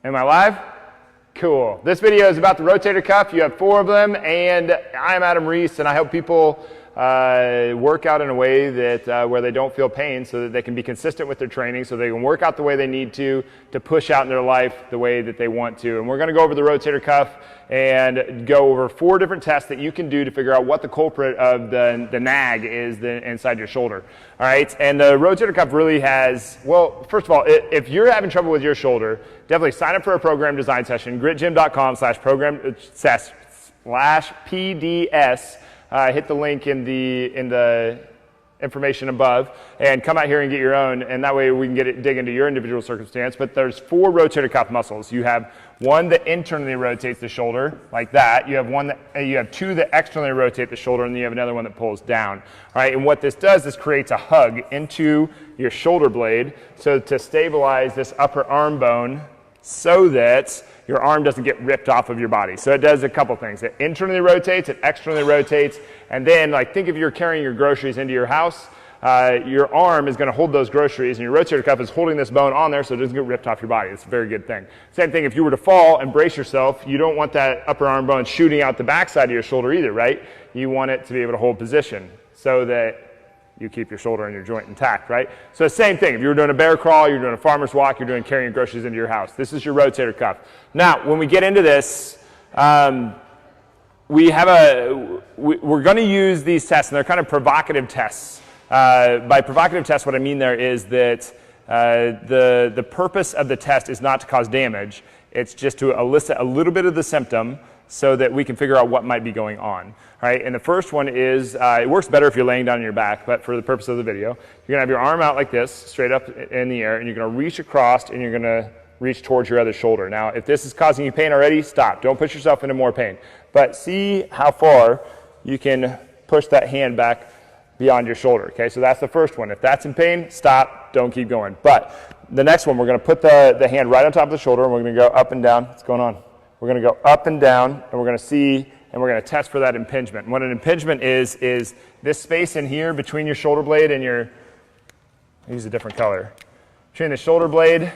Am I live? Cool. This video is about the rotator cuff. You have 4 of them, and I'm Adam Reese, and I help people work out in a way that where they don't feel pain, so that they can be consistent with their training, so they can work out the way they need to push out in their life the way that they want to. And we're going to go over the rotator cuff and go over 4 different tests that you can do to figure out what the culprit of the nag is inside your shoulder. All right, and the rotator cuff really has, well, first of all, if you're having trouble with your shoulder, definitely sign up for a program design session, gritgym.com/program/PDS. Hit the link in the information above and come out here and get your own, and that way we can dig into your individual circumstance. But there's 4 rotator cuff muscles. You have one that internally rotates the shoulder like that. You have you have 2 that externally rotate the shoulder, and then you have another one that pulls down. All right, and what this does is creates a hug into your shoulder blade, so to stabilize this upper arm bone, so that your arm doesn't get ripped off of your body. So it does a couple things. It internally rotates, it externally rotates, and then think if you're carrying your groceries into your house, your arm is going to hold those groceries, and your rotator cuff is holding this bone on there so it doesn't get ripped off your body. It's a very good thing. Same thing if you were to fall and brace yourself, you don't want that upper arm bone shooting out the backside of your shoulder either, right? You want it to be able to hold position so that you keep your shoulder and your joint intact, right? So same thing, if you were doing a bear crawl, you're doing a farmer's walk, you're doing carrying groceries into your house. This is your rotator cuff. Now, when we get into this, we're going to use these tests, and they're kind of provocative tests. By provocative tests, what I mean there is that the purpose of the test is not to cause damage. It's just to elicit a little bit of the symptom so that we can figure out what might be going on. All right, and the first one is, it works better if you're laying down on your back, but for the purpose of the video, you're going to have your arm out like this, straight up in the air, and you're going to reach across, and you're going to reach towards your other shoulder. Now, if this is causing you pain already, stop. Don't push yourself into more pain. But see how far you can push that hand back beyond your shoulder. Okay, so that's the first one. If that's in pain, stop. Don't keep going. But the next one, we're going to put the hand right on top of the shoulder, and we're going to go up and down. What's going on? We're going to go up and down, and we're going to see, and we're going to test for that impingement. And what an impingement is this space in here between your shoulder blade and I'll use a different color, between the shoulder blade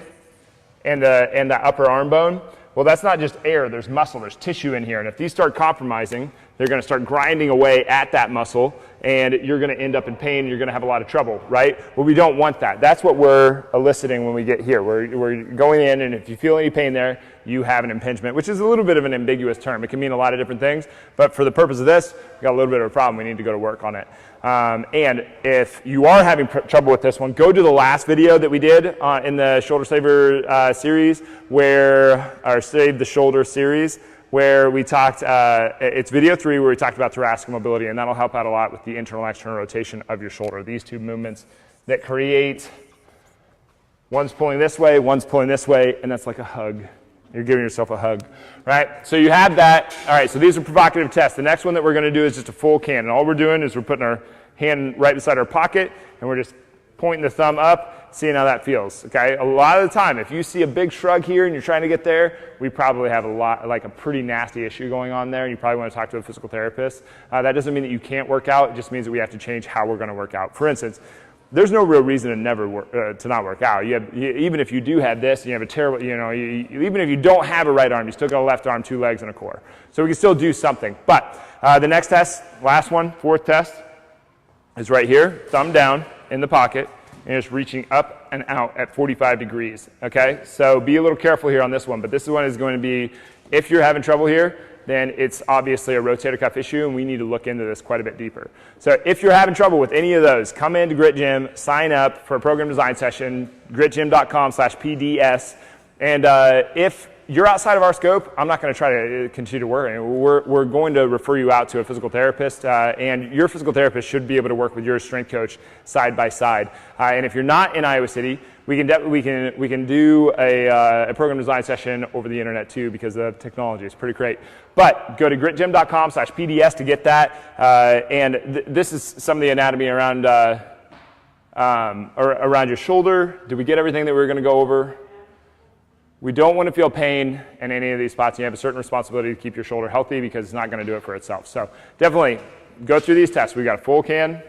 and the upper arm bone. Well, that's not just air. There's muscle. There's tissue in here. And if these start compromising, they're going to start grinding away at that muscle, and you're going to end up in pain, and you're going to have a lot of trouble, right? Well, we don't want that. That's what we're eliciting when we get here. We're going in, and if you feel any pain there, you have an impingement, which is a little bit of an ambiguous term. It can mean a lot of different things, but for the purpose of this, we've got a little bit of a problem. We need to go to work on it. And if you are having trouble with this one, go to the last video that we did in the Shoulder Saver series, or Save the Shoulder series, where we talked, it's video 3 where we talked about thoracic mobility, and that'll help out a lot with the internal and external rotation of your shoulder. These 2 movements that create, one's pulling this way, one's pulling this way, and that's like a hug. You're giving yourself a hug, right? So you have that. All right, so these are provocative tests. The next one that we're going to do is just a full can, and all we're doing is we're putting our hand right beside our pocket, and we're just pointing the thumb up, seeing how that feels, okay? A lot of the time, if you see a big shrug here and you're trying to get there, we probably have a pretty nasty issue going on there, and you probably want to talk to a physical therapist. That doesn't mean that you can't work out. It just means that we have to change how we're going to work out. For instance, there's no real reason to not work out. Even if you do have this, and you have a terrible, even if you don't have a right arm, you still got a left arm, 2 legs, and a core. So we can still do something. But the next test, last one, 4th test, is right here, thumb down in the pocket, and just reaching up and out at 45 degrees, okay? So be a little careful here on this one, but this one is going to be, if you're having trouble here, then it's obviously a rotator cuff issue, and we need to look into this quite a bit deeper. So if you're having trouble with any of those, come into Grit Gym, sign up for a program design session, gritgym.com/PDS, and if you're outside of our scope, I'm not going to try to continue to work. We're going to refer you out to a physical therapist, and your physical therapist should be able to work with your strength coach side by side. And if you're not in Iowa City, we can do a program design session over the internet too, because the technology is pretty great. But go to gritgym.com/PDS to get that. And this is some of the anatomy around your shoulder. Did we get everything that we were going to go over? We don't want to feel pain in any of these spots. You have a certain responsibility to keep your shoulder healthy, because it's not going to do it for itself. So definitely go through these tests. We've got a full can,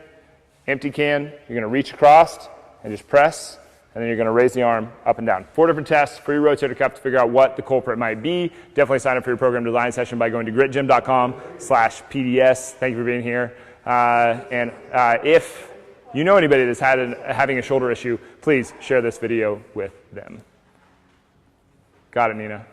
empty can. You're going to reach across and just press and then you're going to raise the arm up and down. 4 different tests for your rotator cuff to figure out what the culprit might be. Definitely sign up for your program design session by going to gritgym.com/PDS. Thank you for being here. If you know anybody that's having a shoulder issue, please share this video with them. Got it, Nina.